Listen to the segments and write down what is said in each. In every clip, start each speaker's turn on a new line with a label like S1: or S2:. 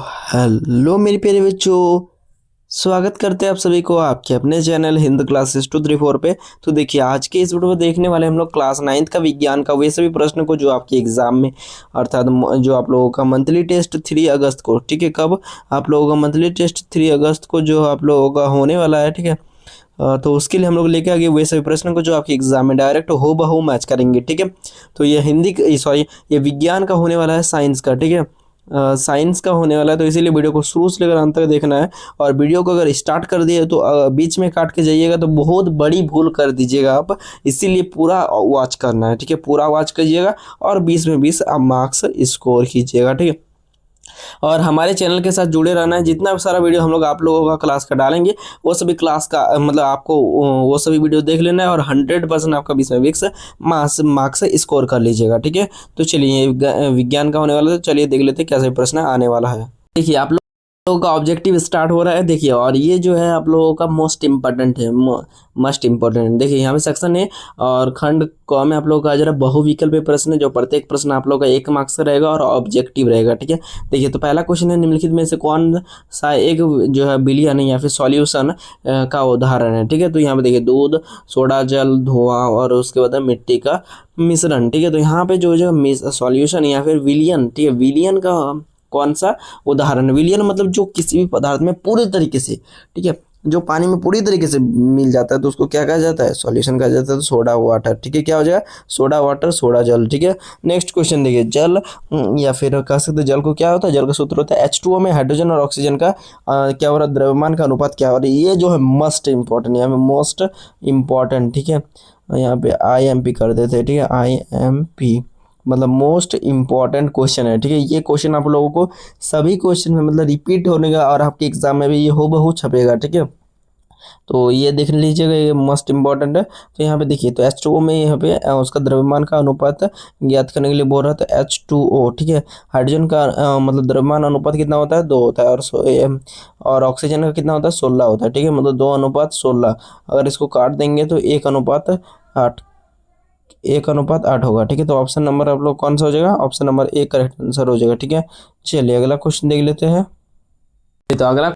S1: Hello मेरे प्यारे बच्चों, स्वागत करते हैं आप सभी को आपके अपने चैनल हिंद क्लासेस 234 पे। तो देखिए आज के इस वीडियो में देखने वाले हम लोग क्लास 9th का विज्ञान का वे सभी प्रश्न को जो आपके एग्जाम में अर्थात जो आप लोगों का मंथली टेस्ट 3 अगस्त को, ठीक है, कब आप लोगों का मंथली टेस्ट 3 अगस्त को जो आप लोगों का होने वाला है, ठीक है। तो उसके लिए हम लोग लेके आ गए वे सभी प्रश्न को जो आपके एग्जाम में डायरेक्ट हो बहू मैच करेंगे, ठीक है। तो ये ये विज्ञान का होने वाला है, साइंस का, ठीक है। साइंस का होने वाला है, तो इसीलिए वीडियो को शुरू से लेकर अंत तक देखना है। और वीडियो को अगर स्टार्ट कर दिए तो बीच में काट के जाइएगा तो बहुत बड़ी भूल कर दीजिएगा आप, इसीलिए पूरा वॉच करना है, ठीक है। पूरा वॉच कीजिएगा और 20 में 20 आप मार्क्स स्कोर कीजिएगा, ठीक है। और हमारे चैनल के साथ जुड़े रहना है। जितना सारा वीडियो हम लोग आप लोगों का क्लास का डालेंगे वो सभी क्लास का मतलब आपको वो सभी वीडियो देख लेना है और 100% आपका 20 में 20 मार्क्स स्कोर कर लीजिएगा, ठीक है। तो चलिए विज्ञान का होने वाला है, तो चलिए देख लेते हैं क्या सही प्रश्न आने वाला है। देखिए आप लोगों का ऑब्जेक्टिव स्टार्ट हो रहा है। देखिए और ये जो है आप लोगों का मोस्ट इम्पोर्टेंट है, मस्ट इम्पोर्टेंट। देखिए यहाँ पे सेक्शन है और खंड क में आप लोगों का जरा बहुविकल्पीय प्रश्न है, जो प्रत्येक प्रश्न आप लोगों का 1 मार्क्स का रहेगा और ऑब्जेक्टिव रहेगा, ठीक है। देखिए तो पहला क्वेश्चन है, निम्नलिखित में से कौन सा एक जो है विलयन या फिर सॉल्यूशन का उदाहरण है, ठीक है। तो यहाँ पे देखिए दूध, सोडा, जल, धुआं और उसके बाद मिट्टी का मिश्रण, ठीक है। तो यहाँ पे जो सॉल्यूशन या फिर विलियन, ठीक है, विलियन का कौन सा उदाहरण। विलियन मतलब जो किसी भी पदार्थ में पूरी तरीके से, ठीक है, जो पानी में पूरी तरीके से मिल जाता है तो उसको क्या कहा जाता है, सॉल्यूशन कहा जाता है। तो सोडा वाटर, ठीक है, क्या हो जाएगा, सोडा वाटर, सोडा जल, ठीक है। नेक्स्ट क्वेश्चन देखिए, जल या फिर कह सकते हैं जल को क्या होता है, जल का सूत्र होता है H2O में हाइड्रोजन और ऑक्सीजन का क्या हो रहा है, द्रव्यमान का अनुपात क्या हो रहा है। ये जो है मस्ट इम्पॉर्टेंट, यहाँ पे मोस्ट इम्पॉर्टेंट, ठीक है। यहाँ पे IMP कर देते हैं, ठीक है, IMP मतलब मोस्ट इम्पॉर्टेंट क्वेश्चन है, ठीक है। ये क्वेश्चन आप लोगों को सभी क्वेश्चन में मतलब रिपीट होने का और आपके एग्जाम में भी ये हो बहु छपेगा, ठीक है। तो ये देख लीजिएगा, ये मोस्ट इम्पॉर्टेंट है। तो यहाँ पे देखिए तो H2O में यहाँ पे उसका द्रव्यमान का अनुपात ज्ञात करने के लिए बोल रहा था H2O, ठीक है। हाइड्रोजन का मतलब द्रव्यमान अनुपात कितना होता है, 2 होता है। और ऑक्सीजन का कितना होता है, 16 होता है, ठीक है। मतलब 2:16। अगर इसको काट देंगे तो 1:8, 1:8 होगा, ठीक है। तो ऑप्शन नंबर आप लोग कौन सा हो जाएगा, ऑप्शन नंबर 1 करेक्ट आंसर हो जाएगा, ठीक है। चलिए अगला क्वेश्चन देख लेते हैं। तो अगला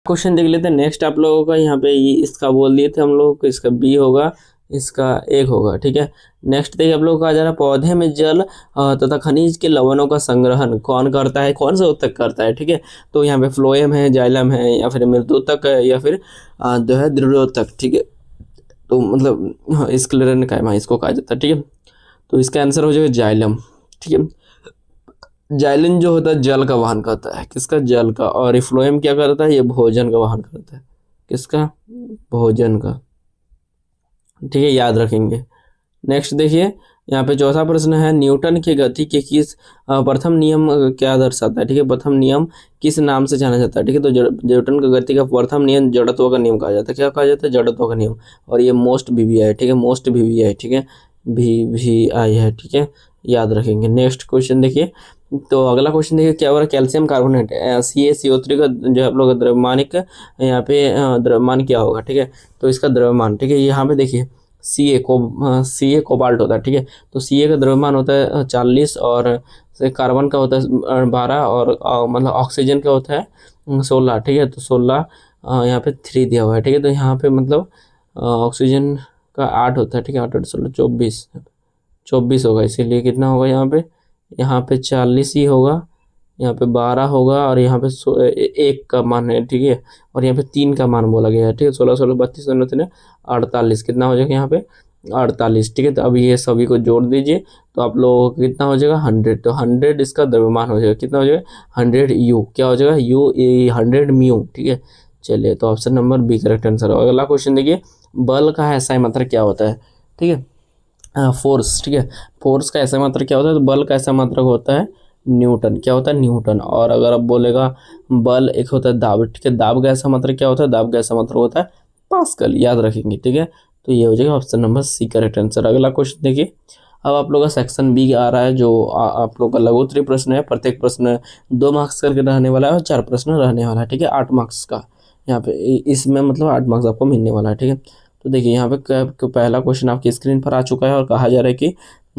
S1: क्वेश्चन देख लेते हैं। नेक्स्ट आप लोगों का यहाँ पे ये इसका बोल दिए थे हम लोग को, इसका बी होगा, इसका 1 होगा, ठीक है। नेक्स्ट देखिए आप लोगों का आ जा रहा है, पौधे में जल तथा खनिज के लवणों का संग्रहण कौन करता है, कौन सा उत्तक करता है, ठीक है। तो यहाँ पे फ्लोएम है, जाइलम है या फिर मृदुतक है या फिर जो है द्रव्योतक, ठीक है। तो मतलब स्क्लेरन का इसको कहा जाता है, ठीक है। तो इसका आंसर हो जाएगा जाइलम, ठीक है। जाइलिन जो होता है जल का वहन करता है, किसका, जल का। और फ्लोएम क्या करता है, ये भोजन का वहन करता है, किसका, भोजन का, ठीक है, याद रखेंगे। नेक्स्ट देखिए यहाँ पे चौथा प्रश्न है, न्यूटन की गति के किस प्रथम नियम क्या दर्शाता है, ठीक है। प्रथम नियम किस नाम से जाना जाता है, ठीक है। तो न्यूटन की गति का प्रथम नियम जड़त्व का नियम कहा जाता है, क्या कहा जाता है, जड़त्व का नियम। और ये मोस्ट VVI, ठीक है, मोस्ट VVI, ठीक है, VVI है, ठीक है, याद रखेंगे। नेक्स्ट क्वेश्चन देखिए, तो अगला क्वेश्चन देखिए क्या हो रहा है, कैल्शियम कार्बोनेट CaCO3 का जो है आप लोग द्रव्यमानिक यहाँ पे द्रव्यमान क्या होगा, ठीक है। तो इसका द्रव्यमान, ठीक है, यहाँ पे देखिए Ca कोबाल्ट होता है, ठीक है। तो Ca का द्रव्यमान होता है 40 और कार्बन का होता है 12 और मतलब ऑक्सीजन का होता है 16, ठीक है। तो 16 यहाँ पे 3 दिया हुआ है, ठीक है। तो यहाँ पे मतलब ऑक्सीजन का 8 होता है, ठीक है, 8 16 24 होगा, इसीलिए कितना होगा यहाँ पे 40 ही होगा, यहाँ पे 12 होगा और यहाँ पे 1 का मान है, ठीक है। और यहाँ पे 3 का मान बोला गया है, ठीक है। 16 16 32 48, कितना हो जाएगा यहाँ पे 48, ठीक है। तो अब ये सभी को जोड़ दीजिए तो आप लोगों को कितना हो जाएगा 100। तो 100 इसका द्रव्यमान हो जाएगा, कितना हो जाएगा 100 U, क्या हो जाएगा U 100 म्यू, ठीक है। चलिए तो option number B correct answer होगा। अगला क्वेश्चन देखिए, बल का ऐसा मात्रक क्या होता है, ठीक है, फोर्स, ठीक है। फोर्स का ऐसा मात्रक क्या होता है, तो बल का ऐसा मात्रक होता है न्यूटन, क्या होता है, न्यूटन। और अगर आप बोलेगा बल एक होता है दाब, ठीक है, दाब का ऐसा मात्रक क्या होता है, दाब का ऐसा मात्रक होता है पास्कल, याद रखेंगे, ठीक है। तो ये हो जाएगा option number C correct answer. अगला क्वेश्चन देखिए, अब आप लोग का सेक्शन बी आ रहा है, जो आप लोग का लघु उत्तरीय प्रश्न है। प्रत्येक प्रश्न 2 मार्क्स करके रहने वाला है और 4 प्रश्न रहने वाला है, ठीक है, 8 मार्क्स का यहाँ पे इसमें मतलब 8 मार्क्स आपको मिलने वाला है, ठीक है। तो देखिए यहाँ पे पहला क्वेश्चन आपकी स्क्रीन पर आ चुका है और कहा जा रहा है कि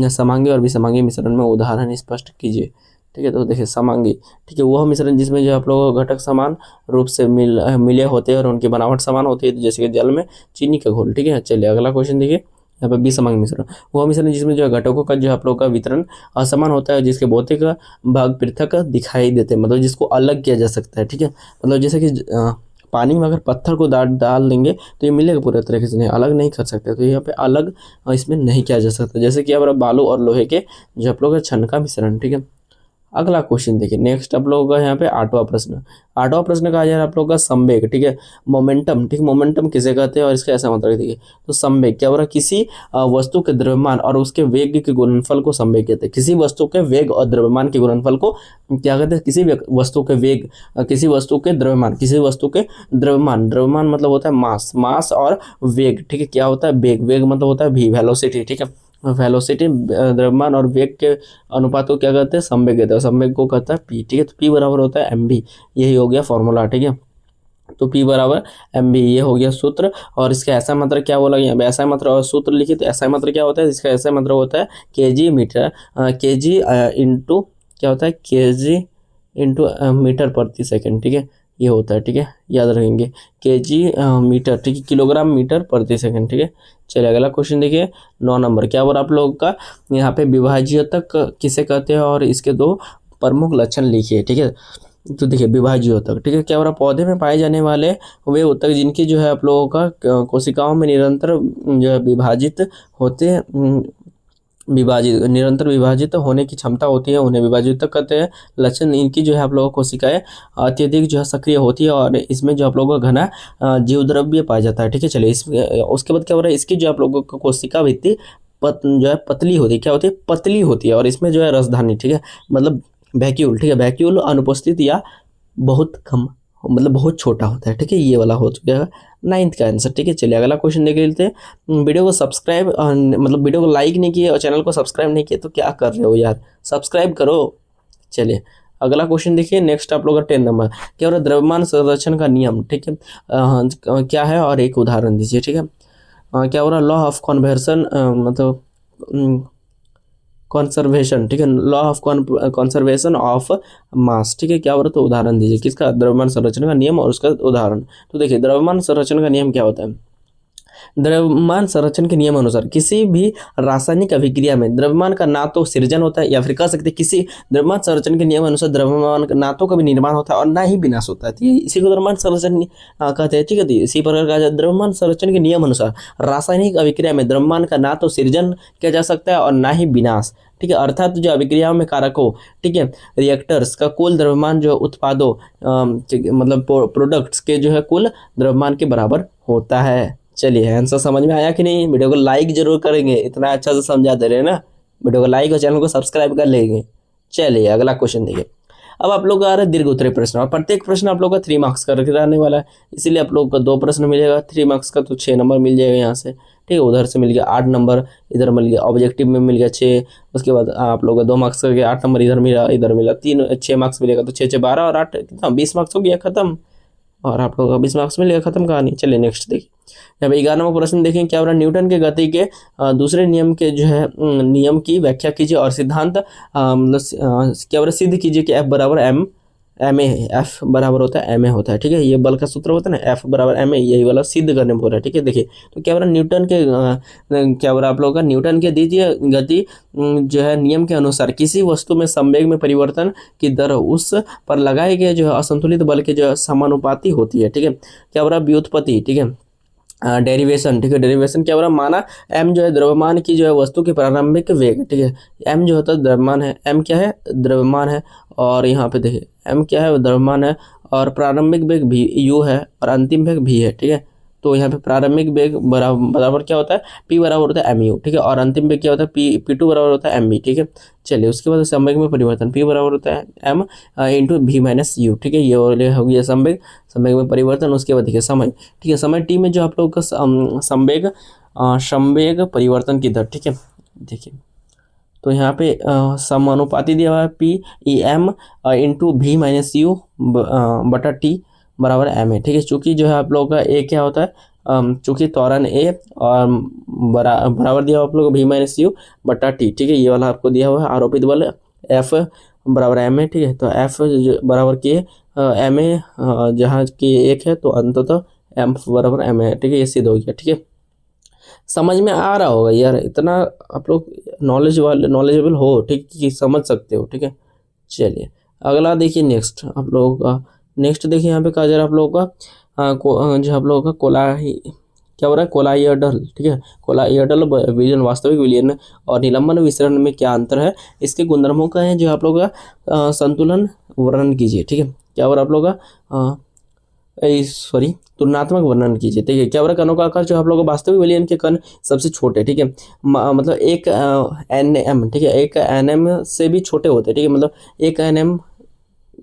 S1: समांगी और विसमांगी मिश्रण में उदाहरण स्पष्ट कीजिए, ठीक है। तो देखिए समांगी, ठीक है, वह मिश्रण जिसमें जो आप लोगों को घटक समान रूप से मिले होते हैं और उनकी बनावट समान होती है, जैसे कि जल में चीनी का घोल, ठीक है। चलिए अगला क्वेश्चन देखिए, यहाँ पे विसमांगी मिश्रण, वह मिश्रण जिसमें जो है घटकों का जो आप लोग का वितरण असमान होता है, जिसके भौतिक भाग पृथक दिखाई देते हैं, मतलब जिसको अलग किया जा सकता है, ठीक है। मतलब जैसे कि पानी में अगर पत्थर को डाल देंगे तो ये मिलेगा पूरे तरीके से, नहीं अलग नहीं कर सकते, तो यहाँ पे अलग इसमें नहीं किया जा सकता, जैसे कि अब बालू और लोहे के जो आप लोग का छन का मिश्रण, ठीक है। अगला क्वेश्चन देखिए, नेक्स्ट आप लोगों का यहाँ पे आठवां प्रश्न, आठवां प्रश्न कहा जा रहा है आप लोगों का संवेग, ठीक है, मोमेंटम, ठीक, मोमेंटम किसे कहते हैं और इसका ऐसा मतलब देखिए। तो संवेग क्या हो रहा है, किसी वस्तु के द्रव्यमान और उसके वेग के गुणनफल को संवेग कहते हैं। किसी वस्तु के वेग और द्रव्यमान के गुणनफल को क्या कहते हैं, किसी वस्तु के वेग, किसी वस्तु के द्रव्यमान, किसी वस्तु के द्रव्यमान, द्रव्यमान मतलब होता है मास, मास और वेग, ठीक है, क्या होता है वेग, वेग मतलब होता है भी, वेलोसिटी, ठीक है। वेलोसिटी, द्रव्यमान और वेग के अनुपात को क्या कहते हैं, संवेग कहते हैं, संवेग को कहता है पी, ठीक है। तो पी बराबर होता है एम बी, यही हो गया फॉर्मूला, ठीक है। तो पी बराबर एम बी, ये हो गया सूत्र। और इसका ऐसा मतलब क्या बोला गया, ऐसा मतलब और सूत्र लिखिए, तो ऐसा मतलब क्या होता है, इसका ऐसा मतलब होता है के जी मीटर, के जी इंटू क्या होता है, के जी इंटू मीटर प्रति सेकेंड, ठीक है, ये होता है, ठीक है, याद रखेंगे, के जी मीटर, ठीक है, किलोग्राम मीटर प्रति सेकंड, ठीक है। चलिए अगला क्वेश्चन देखिए, 9 नंबर, क्या बोला आप लोगों का, यहाँ पे विभाज्यतक किसे कहते हैं और इसके दो प्रमुख लक्षण लिखिए, ठीक है। तो देखिए विभाज्योतक, ठीक है, क्या हो रहा, पौधे में पाए जाने वाले वे उत्तक जिनकी जो है आप लोगों का कोशिकाओं में निरंतर जो है विभाजित होते हैं, विभाजित, निरंतर विभाजित होने की क्षमता होती है, उन्हें विभाजित कहते हैं। लक्षण इनकी जो है आप लोगों को कोशिकाएं अत्यधिक जो है सक्रिय होती है और इसमें जो आप लोगों का घना जीवद्रव्य पाया जाता है, ठीक है। चलिए इसमें उसके बाद क्या हो रहा है, इसकी जो आप लोगों को कोशिका भित्ति जो है पतली होती है, क्या होती है, पतली होती है, और इसमें जो है रसधानी, ठीक है, मतलब वैक्यूल, ठीक है, वैक्यूल अनुपस्थित या बहुत कम, मतलब बहुत छोटा होता है, ठीक है। ये वाला हो चुका है 9th का आंसर, ठीक है। चलिए अगला क्वेश्चन देख लेते हैं। वीडियो को सब्सक्राइब मतलब वीडियो को लाइक नहीं किए और चैनल को सब्सक्राइब नहीं किए तो क्या कर रहे हो यार, सब्सक्राइब करो। चलिए अगला क्वेश्चन देखिए, नेक्स्ट आप लोग का 10 नंबर, क्या हो रहा है, द्रव्यमान संरक्षण का नियम, ठीक है, क्या है और एक उदाहरण दीजिए, ठीक है। क्या हो रहा है, लॉ ऑफ कन्वर्शन, मतलब कॉन्सर्वेशन, ठीक है, law of conservation of mass, ठीक है, क्या हो रहा है, तो उदाहरण दीजिए किसका, द्रव्यमान संरक्षण का नियम और उसका उदाहरण। तो देखिए द्रव्यमान संरक्षण का नियम क्या होता है, द्रव्यमान संरक्षण के नियम अनुसार किसी भी रासायनिक अभिक्रिया में द्रव्यमान का ना तो सृजन होता है, या फिर कह सकते हैं किसी द्रव्यमान संरक्षण के नियम अनुसार द्रव्यमान का ना तो कभी निर्माण होता है और ना ही विनाश होता है, तो इसी को द्रव्यमान संरक्षण कहते हैं, ठीक है। तो इसी प्रकार का द्रव्यमान संरक्षण के नियम अनुसार रासायनिक अभिक्रिया में द्रव्यमान का ना तो सृजन किया जा सकता है और ना ही विनाश, ठीक है, अर्थात जो अभिक्रियाओं में कारकों, ठीक है, रिएक्टर्स का कुल द्रव्यमान जो उत्पादों मतलब प्रोडक्ट्स के जो है कुल द्रव्यमान के बराबर होता है। चलिए आंसर समझ में आया कि नहीं, वीडियो को लाइक जरूर करेंगे, इतना अच्छा से समझा दे रहे हैं ना, वीडियो को लाइक और चैनल को सब्सक्राइब कर लेंगे। चलिए अगला क्वेश्चन देखिए, अब आप लोग आ रहे हैं दीर्घ उत्तरीय प्रश्न, और प्रत्येक प्रश्न आप लोग का 3 मार्क्स का रहने वाला है, इसीलिए आप लोग का 2 प्रश्न मिलेगा 3 मार्क्स का, तो 6 नंबर मिल जाएगा यहाँ से, ठीक है। उधर से मिल गया 8 नंबर, इधर मिल गया ऑब्जेक्टिव में मिल गया 6, उसके बाद आप लोग का 2 मार्क्स का गया 8 नंबर, इधर मिला 6 मार्क्स मिलेगा, तो 6 6 12 और 8 कितना 20 मार्क्स हो गया खत्म, और आप लोग का 20 मार्क्स मिलेगा, खत्म कहानी। चलिए नेक्स्ट देखिए, अब 11वां प्रश्न देखें, क्या हो रहा है, न्यूटन के गति के दूसरे नियम के जो है नियम की व्याख्या कीजिए और सिद्धांत मतलब क्या हो रहा है, सिद्ध कीजिए कि F बराबर एम ए है, एफ बराबर होता है एम ए होता है, ठीक है, ये बल का सूत्र होता है ना, एफ बराबर एम ए, यही वाला सिद्ध करने पर है, ठीक है। देखिए तो क्या हो रहा है, न्यूटन के क्या हो रहा है आप लोगों का, न्यूटन के द्वितीय गति जो है नियम के अनुसार किसी वस्तु में संवेग में परिवर्तन की दर उस पर लगाए गए जो है असंतुलित बल के जो है समानुपाती होती है, ठीक है। क्या हो रहा है, व्युत्पत्ति, ठीक है, डेरिवेशन, ठीक है, डेरिवेशन क्या हो रहा है, माना m जो है द्रव्यमान की जो है वस्तु की प्रारंभिक वेग, ठीक है, m जो होता है द्रव्यमान है, m क्या है, द्रव्यमान है, और यहाँ पे देखिए m क्या है, द्रव्यमान है, और प्रारंभिक वेग भी u है और अंतिम वेग भी है, ठीक है। तो यहाँ पे प्रारंभिक वेग बराबर क्या होता है, p बराबर होता है mu, ठीक है, और अंतिम वेग क्या होता है, p2 बराबर होता है mv, ठीक है। चलिए उसके बाद संवेग में परिवर्तन p बराबर होता है m into v minus you, ठीक है, ये हो गया संवेग, संवेग में परिवर्तन। उसके बाद देखिए समय, ठीक है, समय t में जो आप लोग का संवेग परिवर्तन की दर, ठीक है, देखिए तो यहाँ पे समानुपाती दिया हुआ है p E M into V minus U बटा टी बराबर एम है, ठीक है। चूँकि जो है आप लोगों का ए क्या होता है, चूँकि त्वरण ए और बराबर दिया हुआ आप लोग वी माइनस यू बटा टी, ठीक है, ये वाला आपको दिया हुआ है। आरोपित बल एफ बराबर एम ए, ठीक है। तो एफ बराबर के एम ए, जहाँ के एक है तो अंततः एम बराबर एम ए, ठीक है। ये सिद्ध हो गया, ठीक है। समझ में आ रहा होगा यार, इतना आप लोग नॉलेजेबल हो, ठीक, कि समझ सकते हो, ठीक है। चलिए अगला देखिए, नेक्स्ट आप लोगों का, नेक्स्ट देखिए यहाँ पे कहा जा रहा है आप लोगों का जो आप लोगों का कोलाही, क्या हो रहा है, कोलाइडल, ठीक है। कोलाइडल विलयन, वास्तविक विलयन और निलंबन विसरण में क्या अंतर है, इसके गुणधर्मों का है जो आप लोगों का संतुलन वर्णन कीजिए, ठीक है। क्या हो रहा है आप लोगों का, सॉरी, तुलनात्मक वर्णन कीजिए, ठीक है। क्या हो रहा है, कणों का आकार जो आप लोगों को वास्तविक विलयन के कण सबसे छोटे, ठीक है। मतलब एक एन एम, ठीक है, एक एन एम से भी छोटे होते हैं, ठीक है। मतलब एक एन एम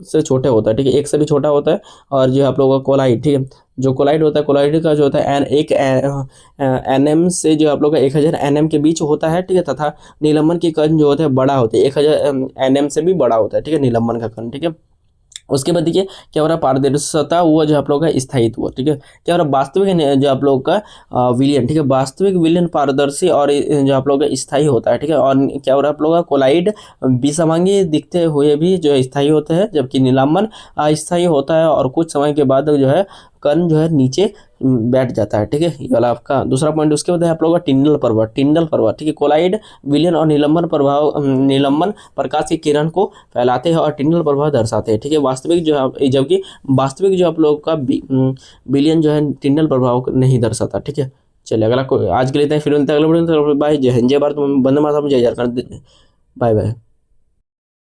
S1: से छोटे होता है, ठीक है, एक से भी छोटा होता है। और जो आप लोगों का कोलाइड, ठीक है, जो कोलाइड होता है, कोलाइड का जो होता है एक एन एम से जो आप लोग का 1000 एन एम के बीच होता है, ठीक है। तथा निलंबन के कण जो होते हैं बड़ा होते हैं, 1000 एन एम से भी बड़ा होता है, ठीक है, निलंबन का कण, ठीक है। उसके बाद देखिए क्या हो रहा है, पारदर्शिता हुआ जो आप लोग का स्थायित्व, ठीक है। क्या हो रहा है, वास्तविक जो आप लोग का विलयन, ठीक है, वास्तविक विलयन पारदर्शी और जो आप लोग का स्थायी होता है, ठीक है। और क्या हो रहा है आप लोग का, कोलाइड विसमांगी दिखते हुए भी जो स्थायी होते हैं, जबकि निलंबन अस्थायी होता है और कुछ समय के बाद जो है कण जो है नीचे बैठ जाता है, ठीक है। ये वाला आपका दूसरा पॉइंट। उसके बाद है आप लोगों का टिंडल प्रभाव, टिंडल प्रभाव, ठीक है। कोलाइड विलयन और निलंबन प्रभाव, निलंबन प्रकाश की किरण को फैलाते हैं और टिंडल प्रभाव दर्शाते हैं, ठीक है। वास्तविक जो है, जबकि वास्तविक जो आप लोगों का विलयन जो है टिंडल प्रभाव नहीं दर्शाता, ठीक है। चलिए अगला आज के लिए इतना ही, फिर मिलते हैं अगले वीडियो में। बाय, जय हिंद, जय भारत, वंदे मातरम, जय झारखंड, बाय बाय।